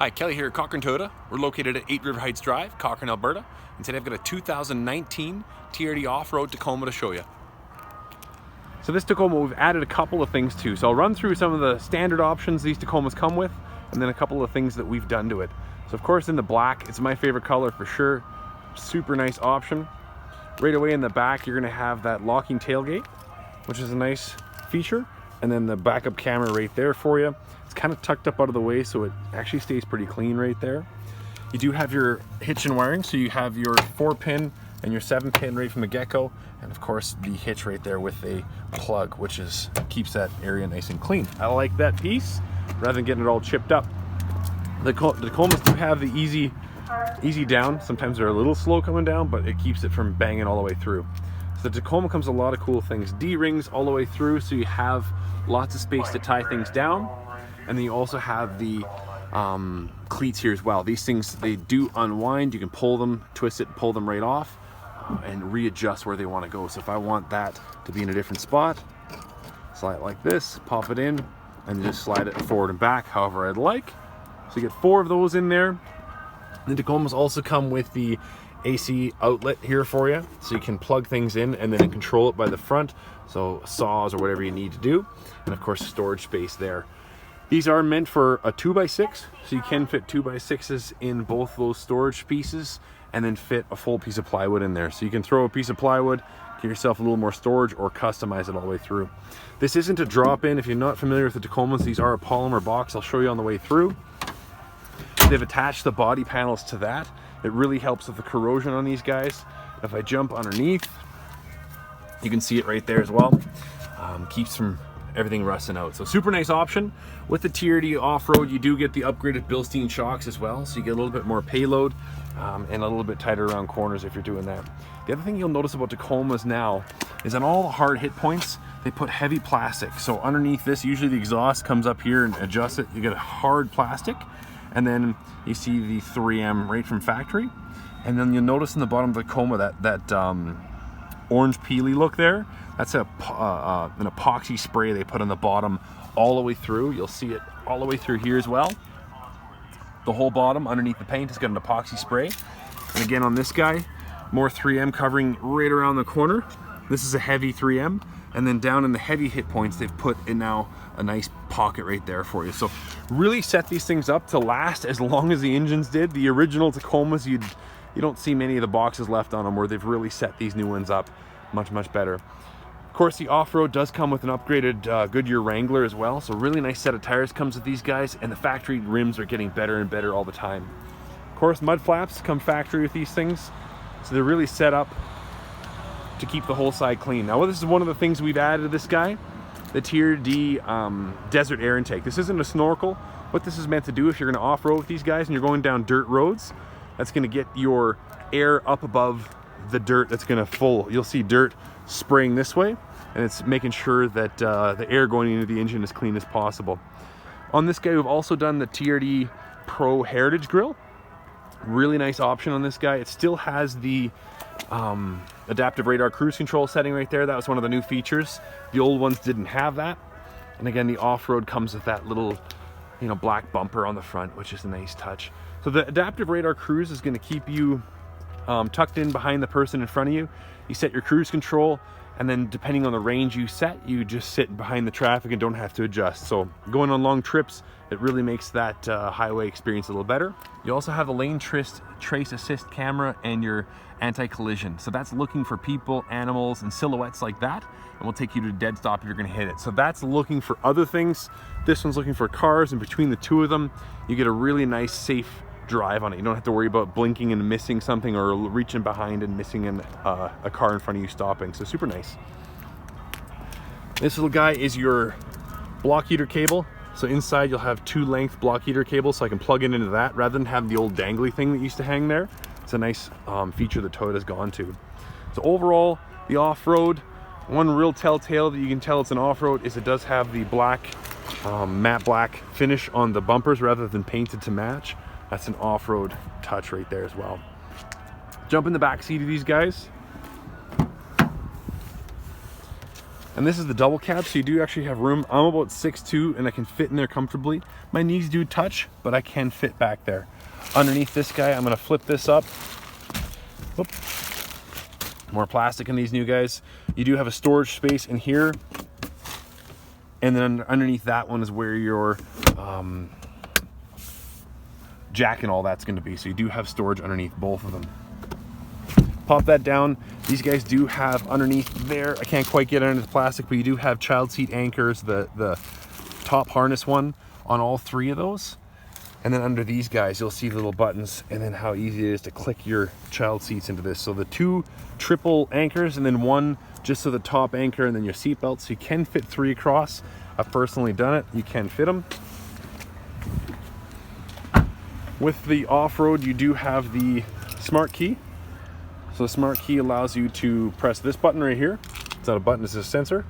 Hi, Kelly here at Cochrane Toyota. We're located at 8 River Heights Drive, Cochrane, Alberta. And today I've got a 2019 TRD off-road Tacoma to show you. So this Tacoma, we've added a couple of things to. So I'll run through some of the standard options these Tacomas come with, and then a couple of things that we've done to it. So of course in the black, it's my favorite color for sure. Super nice option. Right away in the back, you're gonna have that locking tailgate, which is a nice feature. And then the backup camera right there for you. It's kind of tucked up out of the way, so it actually stays pretty clean right there. You do have your hitch and wiring, so you have your 4-pin and your 7-pin right from the get-go, and of course the hitch right there with a plug, which keeps that area nice and clean. I like that piece rather than getting it all chipped up. The Tacomas do have the easy down. Sometimes they're a little slow coming down, but it keeps it from banging all the way through. So the Tacoma comes with a lot of cool things. D-rings all the way through, so you have lots of space to tie things down. And then you also have the cleats here as well. These things, they do unwind. You can pull them, twist it, pull them right off, and readjust where they want to go. So if I want that to be in a different spot, slide it like this, pop it in, and just slide it forward and back however I'd like. So you get 4 of those in there. The Tacomas also come with the AC outlet here for you, so you can plug things in and then control it by the front, so saws or whatever you need to do, and of course storage space there. These are meant for a 2x6, so you can fit 2x6s in both those storage pieces and then fit a full piece of plywood in there. So you can throw a piece of plywood, give yourself a little more storage, or customize it all the way through. This isn't a drop-in. If you're not familiar with the Tacomas, these are a polymer box. I'll show you on the way through. They've attached the body panels to that. It really helps with the corrosion on these guys. If I jump underneath, you can see it right there as well. Keeps from everything rusting out. So super nice option. With the TRD off-road, you do get the upgraded Bilstein shocks as well, so you get a little bit more payload and a little bit tighter around corners if you're doing that. The other thing you'll notice about Tacomas now is on all the hard hit points, they put heavy plastic. So underneath this, usually the exhaust comes up here and adjusts it. You get a hard plastic, and then you see the 3M right from factory. And then you'll notice in the bottom of the Tacoma that orange peely look there. That's an epoxy spray they put on the bottom all the way through. You'll see it all the way through here as well. The whole bottom underneath the paint has got an epoxy spray. And again on this guy, more 3M covering right around the corner. This is a heavy 3M. And then down in the heavy hit points, they've put in now a nice pocket right there for you. So really set these things up to last as long as the engines did. The original Tacomas, you don't see many of the boxes left on them, where they've really set these new ones up much better. Of course, the off-road does come with an upgraded Goodyear Wrangler as well. So really nice set of tires comes with these guys, and the factory rims are getting better and better all the time. Of course, mud flaps come factory with these things. So they're really set up to keep the whole side clean. Now, this is one of the things we've added to this guy, the TRD desert air intake. This isn't a snorkel. What this is meant to do, if you're gonna off-road with these guys and you're going down dirt roads, that's gonna get your air up above the dirt. That's gonna you'll see dirt spraying this way, and it's making sure that the air going into the engine is clean as possible. On this guy, we've also done the TRD Pro Heritage Grill. Really nice option on this guy. It still has the adaptive radar cruise control setting right there. That was one of the new features. The old ones didn't have that. And again, the off-road comes with that little, black bumper on the front, which is a nice touch. So the adaptive radar cruise is going to keep you tucked in behind the person in front of you. You set your cruise control, and then depending on the range you set, you just sit behind the traffic and don't have to adjust. So going on long trips, it really makes that highway experience a little better. You also have the lane trace assist camera and your anti-collision. So that's looking for people, animals, and silhouettes like that, and will take you to a dead stop if you're gonna hit it. So that's looking for other things. This one's looking for cars, and between the two of them, you get a really nice, safe drive on it. You don't have to worry about blinking and missing something, or reaching behind and missing a car in front of you stopping. So super nice. This little guy is your block heater cable. So inside you'll have 2-length block heater cables, so I can plug it into that rather than have the old dangly thing that used to hang there. It's a nice feature that Toyota's gone to. So overall, the off-road, one real telltale that you can tell it's an off-road is it does have the black, matte black finish on the bumpers rather than painted to match. That's an off-road touch right there as well. Jump in the back seat of these guys. And this is the double cab, so you do actually have room. I'm about 6'2", and I can fit in there comfortably. My knees do touch, but I can fit back there. Underneath this guy, I'm gonna flip this up. Oop. More plastic in these new guys. You do have a storage space in here. And then underneath that one is where your jack and all that's gonna be. So you do have storage underneath both of them. Pop that down. These guys do have underneath there, I can't quite get under the plastic, but you do have child seat anchors, the top harness one on all three of those. And then under these guys, you'll see the little buttons, and then how easy it is to click your child seats into this. So the 2 triple anchors, and then 1 just so the top anchor, and then your seat belt. So you can fit 3 across. I've personally done it. You can fit them. With the off-road, you do have the smart key. So the smart key allows you to press this button right here. It's not a button, it's a sensor.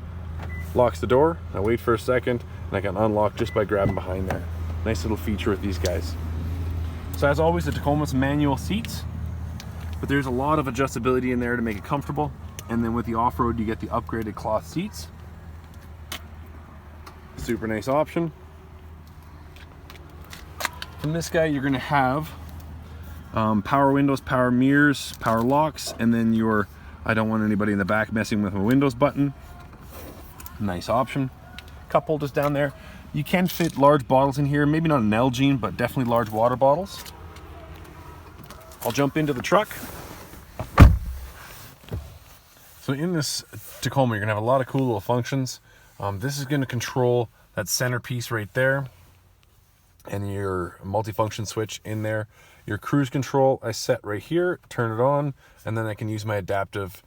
Locks the door. I wait for a second, and I can unlock just by grabbing behind there. Nice little feature with these guys. So as always, the Tacoma's manual seats, but there's a lot of adjustability in there to make it comfortable. And then with the off-road, you get the upgraded cloth seats. Super nice option. From this guy, you're gonna have power windows, power mirrors, power locks, and then your I don't want anybody in the back messing with my windows button. Nice option. Cup holders down there. You can fit large bottles in here, maybe not an Nalgene, but definitely large water bottles. I'll jump into the truck. So in this Tacoma, you're gonna have a lot of cool little functions. This is gonna control that centerpiece right there, and your multifunction switch in there. Your cruise control I set right here, turn it on, and then I can use my adaptive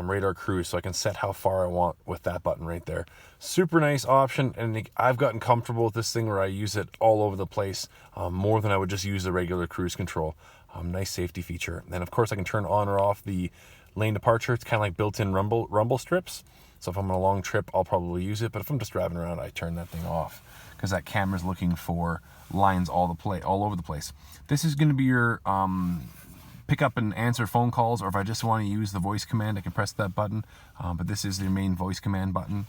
radar cruise, so I can set how far I want with that button right there. Super nice option, and I've gotten comfortable with this thing where I use it all over the place, more than I would just use the regular cruise control. Nice safety feature. And then of course I can turn on or off the lane departure. It's kind of like built-in rumble strips. So if I'm on a long trip, I'll probably use it, but if I'm just driving around, I turn that thing off, because that camera's looking for lines all over the place. This is going to be your pick up and answer phone calls, or if I just want to use the voice command, I can press that button, but this is the main voice command button.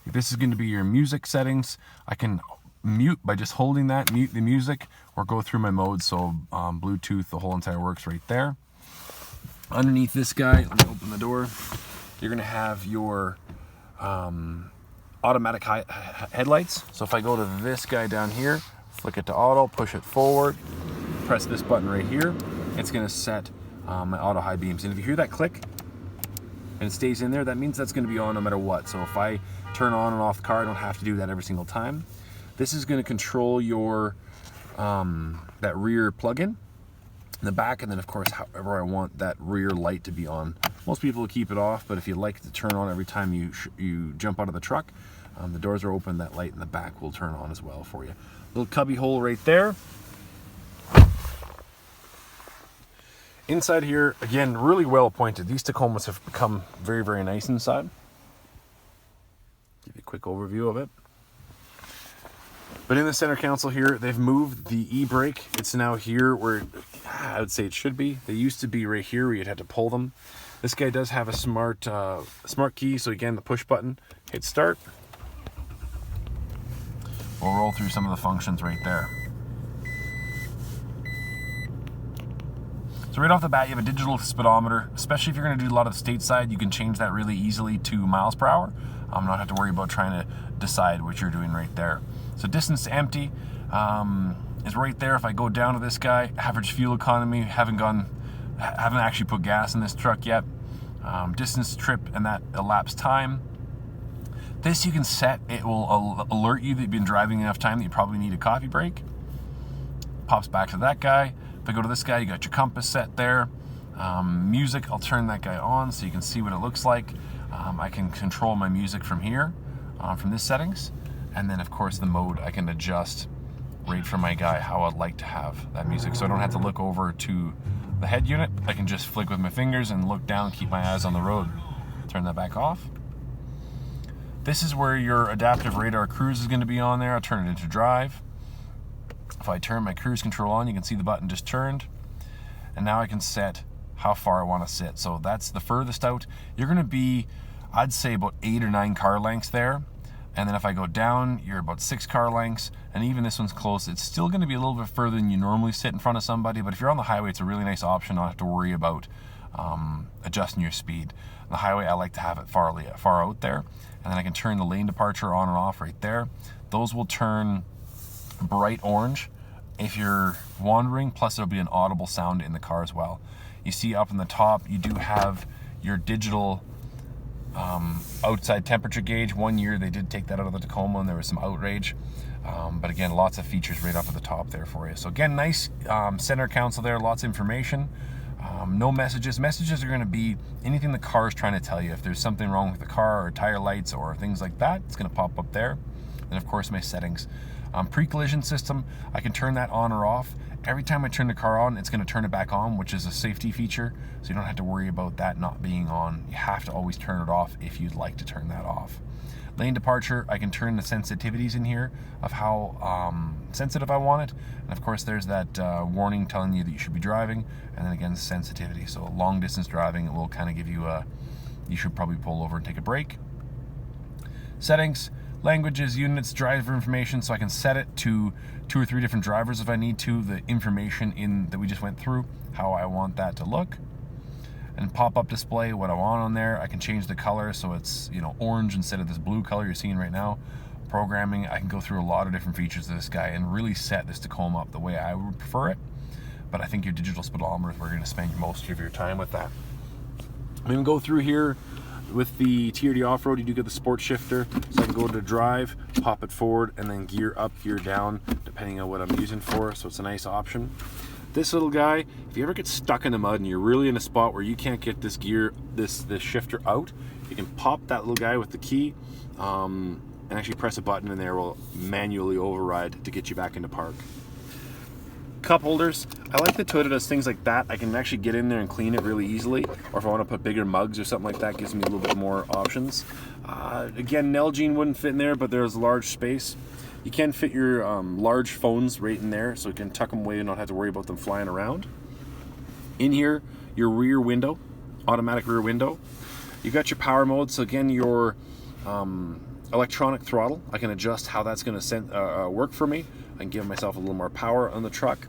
This is going to be your music settings. I can mute by just holding that, mute the music, or go through my modes, so Bluetooth, the whole entire works right there. Underneath this guy, let me open the door, you're going to have your automatic headlights. So if I go to this guy down here, flick it to auto, push it forward, press this button right here, it's going to set my auto high beams. And if you hear that click and it stays in there, that means that's going to be on no matter what. So if I turn on and off the car, I don't have to do that every single time. This is going to control your that rear plug-in in the back, and then of course however I want that rear light to be on. Most people will keep it off, but if you like it to turn on every time you jump out of the truck, the doors are open, that light in the back will turn on as well for you. Little cubby hole right there. Inside here, again, really well appointed. These Tacomas have become very, very nice inside. Give you a quick overview of it. But in the center console here, they've moved the e-brake. It's now here where I would say it should be. They used to be right here where you'd have to pull them. This guy does have a smart key, so again, the push button, hit start. We'll roll through some of the functions right there. So right off the bat, you have a digital speedometer. Especially if you're going to do a lot of stateside, you can change that really easily to miles per hour. Not have to worry about trying to decide what you're doing right there. So distance to empty is right there. If I go down to this guy, average fuel economy, haven't actually put gas in this truck yet. Distance to trip and that elapsed time. This you can set, it will alert you that you've been driving enough time that you probably need a coffee break. Pops back to that guy. If I go to this guy, you got your compass set there. Music, I'll turn that guy on so you can see what it looks like. I can control my music from here, from this settings. And then of course the mode, I can adjust right from my guy how I'd like to have that music. So I don't have to look over to the head unit. I can just flick with my fingers and look down, keep my eyes on the road. Turn that back off. This is where your adaptive radar cruise is going to be on there. I'll turn it into drive. If I turn my cruise control on, you can see the button just turned. And now I can set how far I want to sit. So that's the furthest out. You're going to be I'd say about 8 or 9 car lengths there. And then if I go down, you're about 6 car lengths. And even this one's close. It's still going to be a little bit further than you normally sit in front of somebody. But if you're on the highway, it's a really nice option. Not have to worry about adjusting your speed. On the highway, I like to have it far out there. And then I can turn the lane departure on and off right there. Those will turn bright orange if you're wandering. Plus, there'll be an audible sound in the car as well. You see up in the top, you do have your digital outside temperature gauge. One year they did take that out of the Tacoma and there was some outrage. But again, lots of features right up at the top there for you. So again, nice center console there, lots of information. No messages. Messages are going to be anything the car is trying to tell you. If there's something wrong with the car or tire lights or things like that, it's going to pop up there. And of course, my settings. Pre-collision system, I can turn that on or off. Every time I turn the car on, it's going to turn it back on, which is a safety feature. So you don't have to worry about that not being on. You have to always turn it off if you'd like to turn that off. Lane departure, I can turn the sensitivities in here of how sensitive I want it. And of course, there's that warning telling you that you should be driving. And then again, sensitivity. So long distance driving, it will kind of give you you should probably pull over and take a break. Settings, languages, units, driver information. So I can set it to 2 or 3 different drivers if I need to. The information that we just went through, how I want that to look. And pop-up display, what I want on there. I can change the color so it's, you know, orange instead of this blue color you're seeing right now. Programming, I can go through a lot of different features of this guy and really set this Tacoma up the way I would prefer it. But I think your digital speedometer is where you're going to spend most of your time with that. We can go through here with the TRD off-road. You do get the sport shifter, so I can go to drive, pop it forward, and then gear up, gear down, depending on what I'm using for. So it's a nice option. This little guy, if you ever get stuck in the mud and you're really in a spot where you can't get this gear, this shifter out, you can pop that little guy with the key and actually press a button, and there will manually override to get you back into park. Cup holders, I like that Toyota does things like that. I can actually get in there and clean it really easily, or if I want to put bigger mugs or something like that, gives me a little bit more options. Again, Nalgene wouldn't fit in there, but there's large space. You can fit your large phones right in there, so you can tuck them away and not have to worry about them flying around. In here, your rear window, automatic rear window. You got your power mode, so again, your electronic throttle. I can adjust how that's going to work for me. I can give myself a little more power on the truck.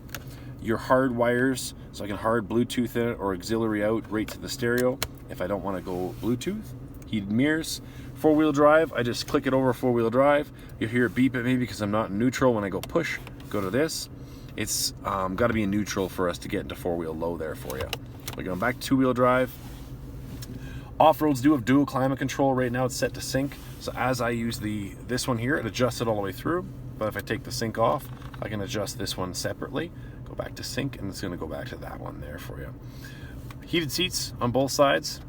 Your hard wires, so I can hard Bluetooth in it or auxiliary out right to the stereo if I don't want to go Bluetooth. Heated mirrors. 4-wheel drive, I just click it over 4-wheel drive. You'll hear it beep at me because I'm not in neutral. When I go push, go to this. It's got to be in neutral for us to get into 4-wheel low there for you. We're going back to 2-wheel drive. Off-roads do have dual climate control. Right now it's set to sync. So as I use this one here, it adjusts it all the way through. But if I take the sync off, I can adjust this one separately. Go back to sync, and it's going to go back to that one there for you. Heated seats on both sides.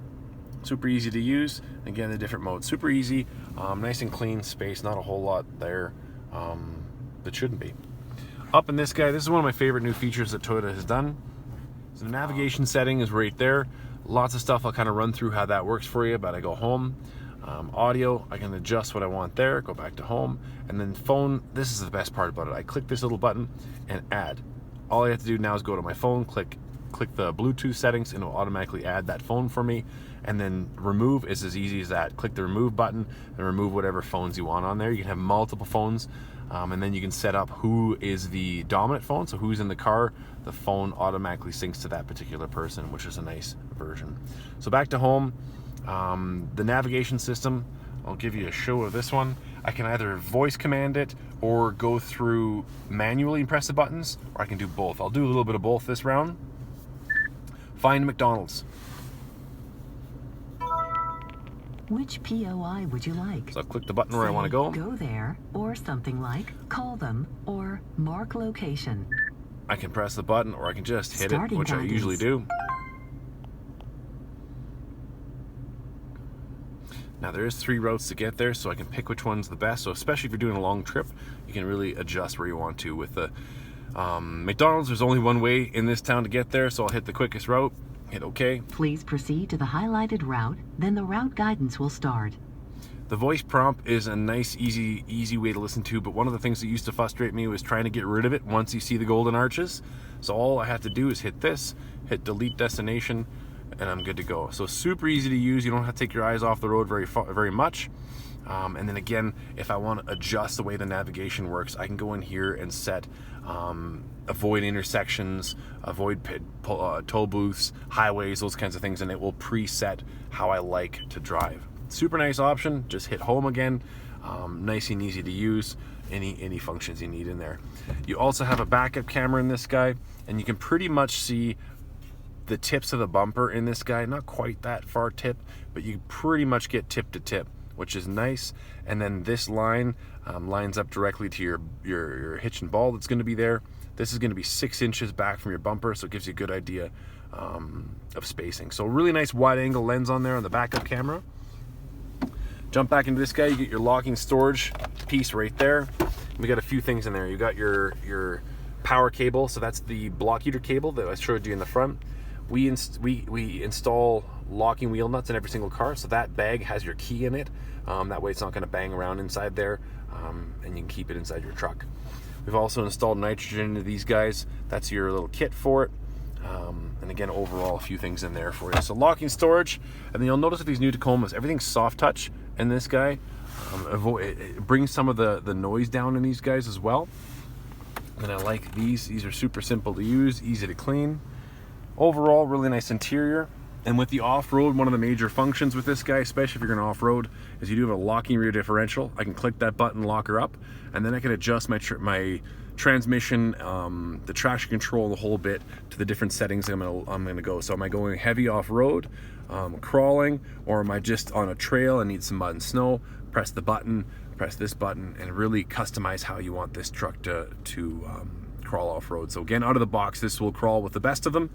Super easy to use. Again, the different modes, super easy, nice and clean space, not a whole lot there that shouldn't be. Up in this guy, this is one of my favorite new features that Toyota has done. So the navigation setting is right there. Lots of stuff, I'll kind of run through how that works for you, but I go home. Audio, I can adjust what I want there, go back to home. And then phone, this is the best part about it. I click this little button and add. All I have to do now is go to my phone, click the Bluetooth settings, and it'll automatically add that phone for me. And then remove is as easy as that. Click the remove button and remove whatever phones you want on there. You can have multiple phones, and then you can set up who is the dominant phone, so who's in the car. The phone automatically syncs to that particular person, which is a nice version. So back to home, the navigation system, I'll give you a show of this one. I can either voice command it or go through manually and press the buttons, or I can do both. I'll do a little bit of both this round. Find McDonald's. Which POI would you like? So I'll click the button where I want to go. Go there, or something like call them, or mark location. I can press the button, or I can just hit Starting it, which guidance. I usually do. Now there is 3 routes to get there, so I can pick which one's the best. So especially if you're doing a long trip, you can really adjust where you want to. With the McDonald's, there's only one way in this town to get there, so I'll hit the quickest route. Hit OK. Please proceed to the highlighted route, then the route guidance will start. The voice prompt is a nice, easy way to listen to, but one of the things that used to frustrate me was trying to get rid of it once you see the golden arches. So all I have to do is hit this, hit delete destination, and I'm good to go. So super easy to use. You don't have to take your eyes off the road very much. And then again, if I want to adjust the way the navigation works, I can go in here and set avoid intersections, avoid toll booths, highways, those kinds of things, and it will preset how I like to drive. Super nice option. Just hit home again. Nice and easy to use. Any functions you need in there. You also have a backup camera in this guy, and you can pretty much see the tips of the bumper in this guy. Not quite that far tip, but you pretty much get tip to tip, which is nice. And then this line lines up directly to your hitch and ball that's going to be there. This is going to be 6 inches back from your bumper, so it gives you a good idea of spacing. So really nice wide angle lens on there on the backup camera. Jump back into this guy, you get your locking storage piece right there. We got a few things in there. You got your power cable, so that's the block heater cable that I showed you in the front. We install locking wheel nuts in every single car, so that bag has your key in it. That way it's not going to bang around inside there, and you can keep it inside your truck. We've also installed nitrogen into these guys. That's your little kit for it. And again, overall, a few things in there for you. So locking storage, and then you'll notice with these new Tacomas, everything's soft touch in this guy. It brings some of the noise down in these guys as well. And I like these. These are super simple to use, easy to clean. Overall, really nice interior. And with the off-road, one of the major functions with this guy, especially if you're going to off-road, is you do have a locking rear differential. I can click that button, lock her up, and then I can adjust my transmission, the traction control, the whole bit to the different settings I'm gonna go. So am I going heavy off-road, crawling, or am I just on a trail and need some mud and snow? Press the button, press this button, and really customize how you want this truck to crawl off-road. So again, out of the box, this will crawl with the best of them.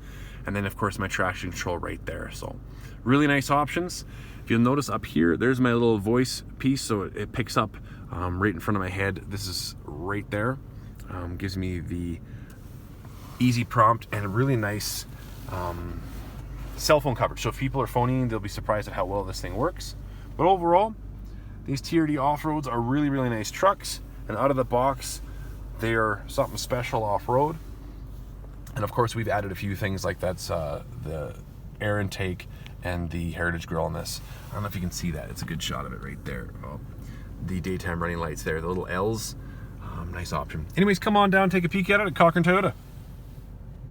And then of course my traction control right there. So really nice options. If you'll notice up here, there's my little voice piece. So it picks up right in front of my head. This is right there. Gives me the easy prompt and a really nice cell phone coverage. So if people are phoning, they'll be surprised at how well this thing works. But overall, these TRD off-roads are really, really nice trucks. And out of the box, they are something special off-road. And of course, we've added a few things like that's the air intake and the Heritage grill on this. I don't know if you can see that. It's a good shot of it right there. Oh, the daytime running lights there, the little L's. Nice option. Anyways, come on down, take a peek at it at Cochrane Toyota.